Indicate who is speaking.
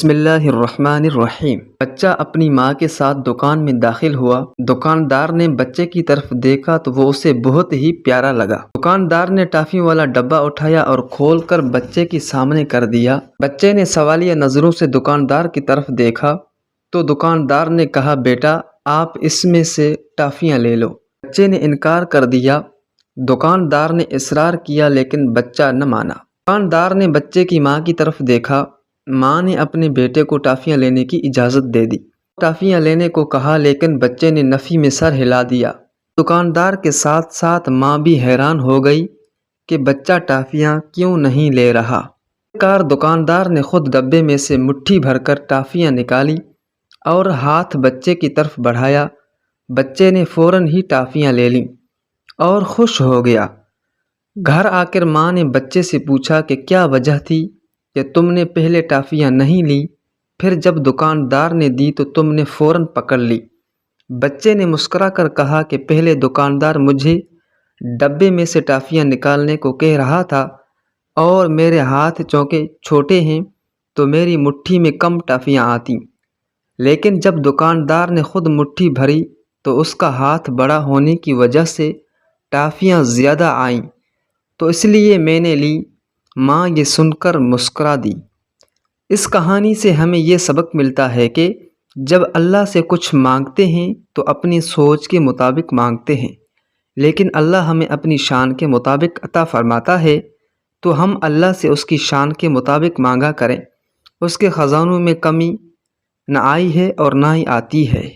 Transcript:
Speaker 1: بسم اللہ الرحمن الرحیم۔ بچہ اپنی ماں کے ساتھ دکان میں داخل ہوا۔ دکاندار نے بچے کی طرف دیکھا تو وہ اسے بہت ہی پیارا لگا۔ دکاندار نے ٹافی والا ڈبہ اٹھایا اور کھول کر بچے کے سامنے کر دیا۔ بچے نے سوالیہ نظروں سے دکاندار کی طرف دیکھا تو دکاندار نے کہا، بیٹا آپ اس میں سے ٹافیاں لے لو۔ بچے نے انکار کر دیا۔ دکاندار نے اصرار کیا لیکن بچہ نہ مانا۔ دکاندار نے بچے کی ماں کی طرف دیکھا۔ ماں نے اپنے بیٹے کو ٹافیاں لینے کی اجازت دے دی۔ ٹافیاں لینے کو کہا لیکن بچے نے نفی میں سر ہلا دیا۔ دکاندار کے ساتھ ساتھ ماں بھی حیران ہو گئی کہ بچہ ٹافیاں کیوں نہیں لے رہا۔ آخرکار دکاندار نے خود ڈبے میں سے مٹھی بھر کر ٹافیاں نکالی اور ہاتھ بچے کی طرف بڑھایا۔ بچے نے فوراً ہی ٹافیاں لے لیں اور خوش ہو گیا۔ گھر آ کر ماں نے بچے سے پوچھا کہ کیا وجہ تھی کہ تم نے پہلے ٹافیاں نہیں لی، پھر جب دکاندار نے دی تو تم نے فوراً پکڑ لی۔ بچے نے مسکرا کر کہا کہ پہلے دکاندار مجھے ڈبے میں سے ٹافیاں نکالنے کو کہہ رہا تھا اور میرے ہاتھ چونکہ چھوٹے ہیں تو میری مٹھی میں کم ٹافیاں آتیں، لیکن جب دکاندار نے خود مٹھی بھری تو اس کا ہاتھ بڑا ہونے کی وجہ سے ٹافیاں زیادہ آئیں تو اس لیے میں نے لی۔ ماں یہ سن کر مسکرا دی۔ اس کہانی سے ہمیں یہ سبق ملتا ہے کہ جب اللہ سے کچھ مانگتے ہیں تو اپنی سوچ کے مطابق مانگتے ہیں، لیکن اللہ ہمیں اپنی شان کے مطابق عطا فرماتا ہے تو ہم اللہ سے اس کی شان کے مطابق مانگا کریں۔ اس کے خزانوں میں کمی نہ آئی ہے اور نہ ہی آتی ہے۔